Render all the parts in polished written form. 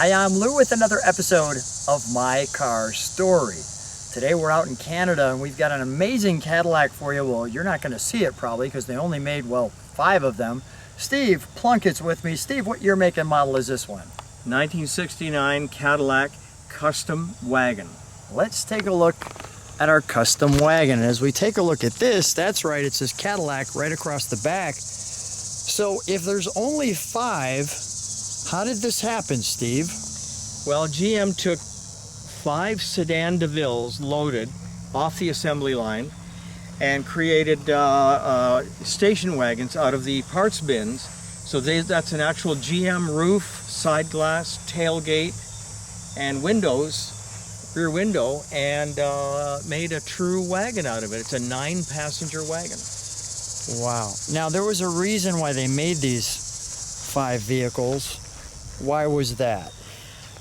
Hi, I'm Lou with another episode of My Car Story. Today we're out in Canada and we've got an amazing Cadillac for you. Well, you're not going to see it probably because they only made, well, 5 of them. Steve Plunkett's with me. Steve, what year, make, and model is this one? 1969 Cadillac Custom Wagon. Let's take a look at our custom wagon. As we take a look at this, that's right, it says Cadillac right across the back. So if there's only 5, how did this happen, Steve? Well, GM took 5 sedan DeVilles loaded off the assembly line and created station wagons out of the parts bins. So that's an actual GM roof, side glass, tailgate, and windows, rear window, and made a true wagon out of it. It's a 9-passenger wagon. Wow. Now, there was a reason why they made these 5 vehicles. Why was that?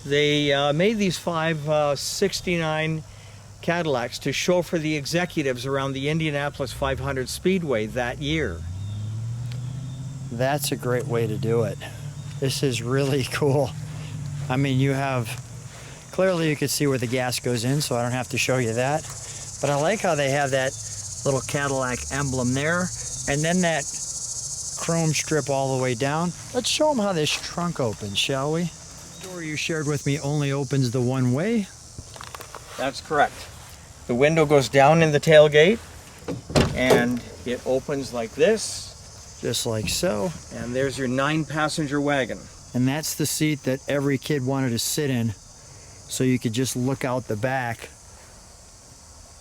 They made these 5 69 Cadillacs to chauffeur the executives around the Indianapolis 500 Speedway that year. That's a great way to do it. This is really cool. I mean, you have, clearly you can see where the gas goes in, so I don't have to show you that. But I like how they have that little Cadillac emblem there, and then that chrome strip all the way down. Let's show them how this trunk opens, shall we? The door you shared with me only opens the one way. That's correct. The window goes down in the tailgate and it opens like this. Just like so. And there's your 9-passenger wagon. And that's the seat that every kid wanted to sit in, so you could just look out the back.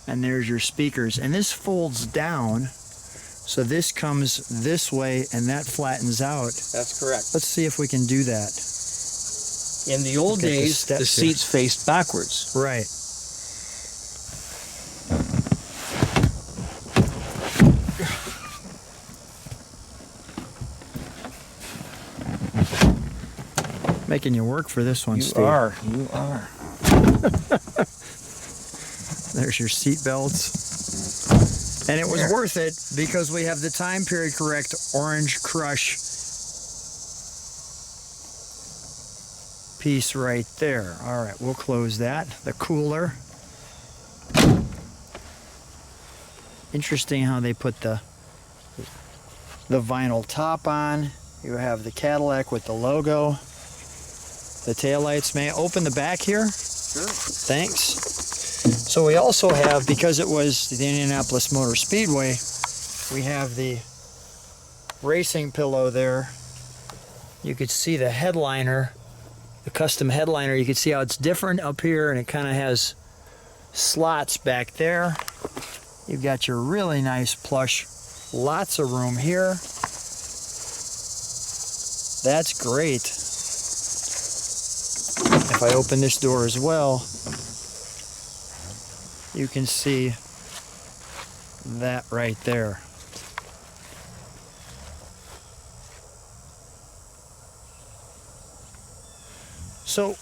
And there's your speakers. And this folds down, so this comes this way and that flattens out. That's correct. Let's see if we can do that. In the old days, the seats faced backwards. Right. Making you work for this one, Steve. You are. There's your seat belts. And it was worth it because we have the time period correct Orange Crush piece right there. All right, we'll close that. The cooler. Interesting how they put the vinyl top on. You have the Cadillac with the logo. The taillights. May I open the back here? Sure. Thanks. So we also have, because it was the Indianapolis Motor Speedway, we have the racing pillow there. You could see the headliner, the custom headliner. You can see how it's different up here, and it kind of has slots back there. You've got your really nice plush, lots of room here. That's great. If I open this door as well, you can see that right there. So,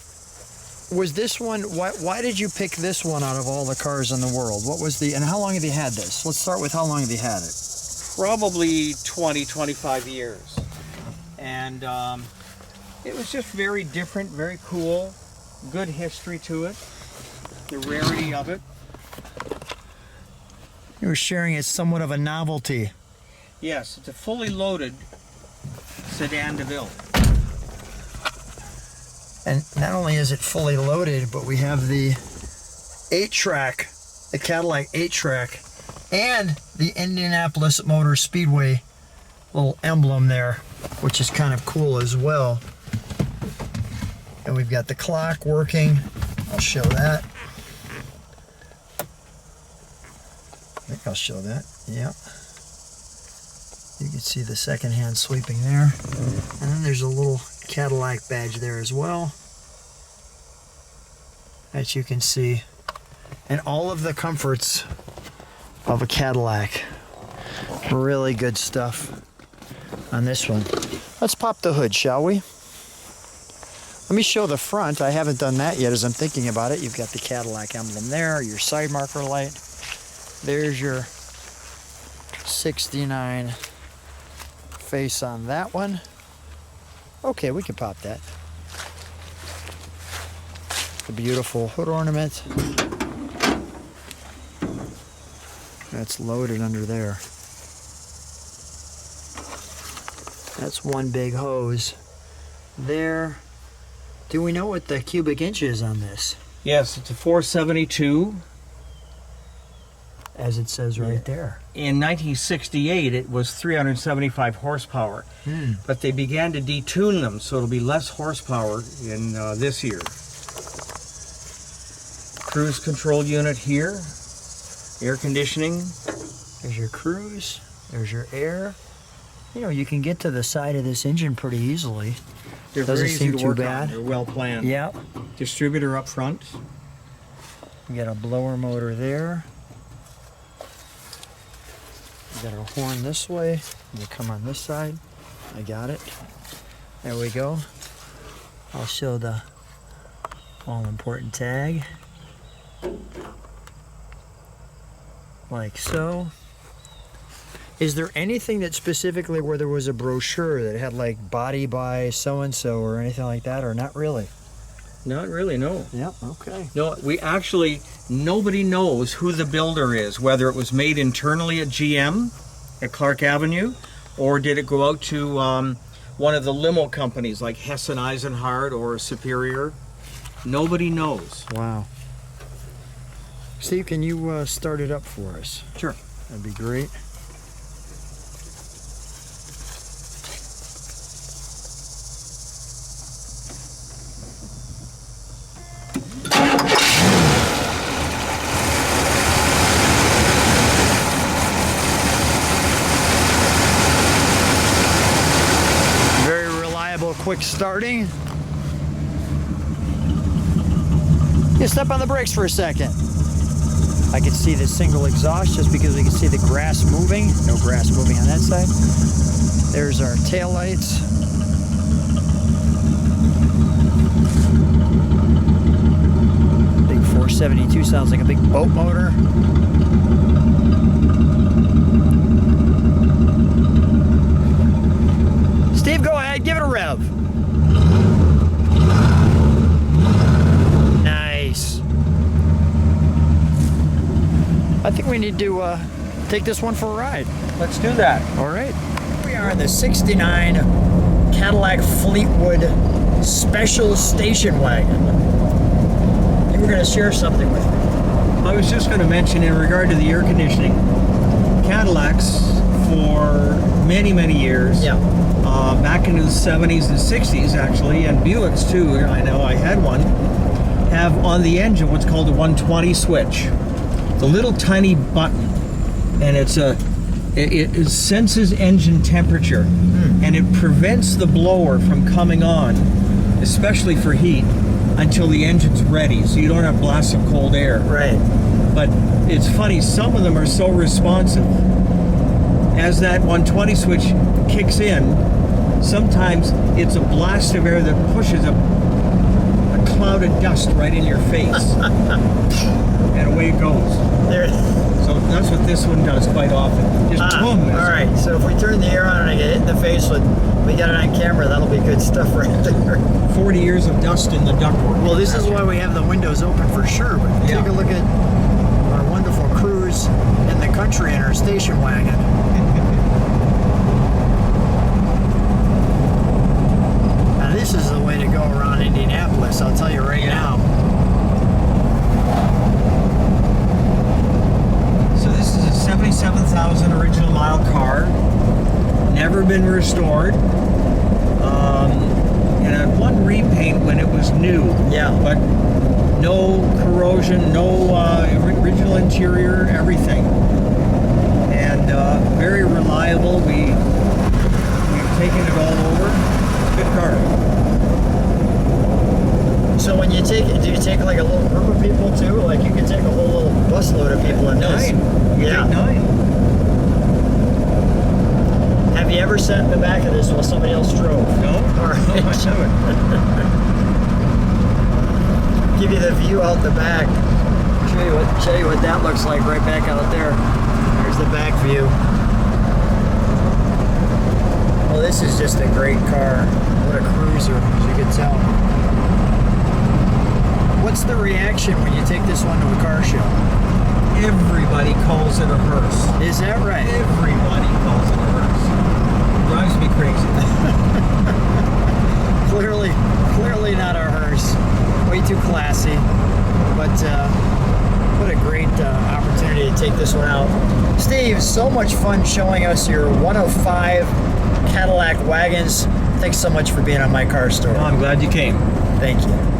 was this one, why did you pick this one out of all the cars in the world? What was and how long have you had this? Let's start with how long have you had it? Probably 20, 25 years. And it was just very different, very cool, good history to it, the rarity of it. You were sharing it's somewhat of a novelty. Yes, it's a fully loaded sedan DeVille. And not only is it fully loaded, but we have the 8-track, the Cadillac 8-track, and the Indianapolis Motor Speedway little emblem there, which is kind of cool as well. And we've got the clock working. I'll show that. I think I'll show that. Yeah. You can see the second hand sweeping there. And then there's a little Cadillac badge there as well, that you can see. And all of the comforts of a Cadillac. Really good stuff on this one. Let's pop the hood, shall we? Let me show the front. I haven't done that yet as I'm thinking about it. You've got the Cadillac emblem there, your side marker light. There's your 69 face on that one. Okay, we can pop that. The beautiful hood ornament. That's loaded under there. That's one big hose there. Do we know what the cubic inch is on this? Yes, it's a 472. As it says right there. In 1968, it was 375 horsepower. But they began to detune them, so it'll be less horsepower in this year. Cruise control unit here. Air conditioning. There's your cruise. There's your air. You know, you can get to the side of this engine pretty easily. They're Doesn't very easy seem to too work bad. on. They're well planned. Yeah. Distributor up front. You got a blower motor there. You got a horn this way. You come on this side. I got it. There we go. I'll show the all-important tag. Like so. Is there anything that specifically where there was a brochure that had like body by so-and-so or anything like that, or not really? Not really, no. Yep, okay. No, we actually, nobody knows who the builder is, whether it was made internally at GM at Clark Avenue, or did it go out to one of the limo companies like Hess and Eisenhardt or Superior. Nobody knows. Wow. Steve, can you start it up for us? Sure. That'd be great. Very reliable, quick starting. You step on the brakes for a second. I can see the single exhaust just because we can see the grass moving. No grass moving on that side. There's our tail lights. Big 472 sounds like a big boat motor. Steve, go ahead, give it a rev. Nice. I think we need to take this one for a ride. Let's do that. All right. We are in the 69 Cadillac Fleetwood Special Station Wagon. You were going to share something with me. I was just going to mention in regard to the air conditioning, Cadillacs for many, many years, back into the 70s and 60s actually, and Buicks too, I know I had one, have on the engine what's called a 120 switch. The little tiny button, and it senses engine temperature, and it prevents the blower from coming on, especially for heat, until the engine's ready, so you don't have blasts of cold air. Right. But it's funny, some of them are so responsive. As that 120 switch kicks in, sometimes it's a blast of air that pushes a cloud of dust right in your face. And away it goes. There. So that's what this one does quite often. Just boom. All right, so if we turn the air on and I get hit in the face with, we got it on camera, that'll be good stuff right there. 40 years of dust in the ductwork. Well, this is why we have the windows open for sure, but take a look at our wonderful cruise in the country in our station wagon. Now this is the way to go around Indianapolis, I'll tell you right now. So this is a 77,000 original mile car, never been restored, and had one repaint when it was new. Yeah. But no corrosion, no original interior, everything, and very reliable. We've taken it all over. Good car. So when you take it, do you take like a little group of people too? Like you can take a whole little busload of people in this? 9. You Yeah. take 9. Have you ever sat in the back of this while somebody else drove? No? All right. No, I haven't. Give you the view out the back. Show you what that looks like right back out there. There's the back view. Well, this is just a great car. What a cruiser, as you can tell. What's the reaction when you take this one to a car show? Everybody calls it a hearse. Is that right? Everybody calls it a hearse. Drives me crazy. Clearly not our hearse. Way too classy. But what a great opportunity to take this one out. Steve, so much fun showing us your 105 Cadillac wagons. Thanks so much for being on My Car Store. I'm glad you came. Thank you.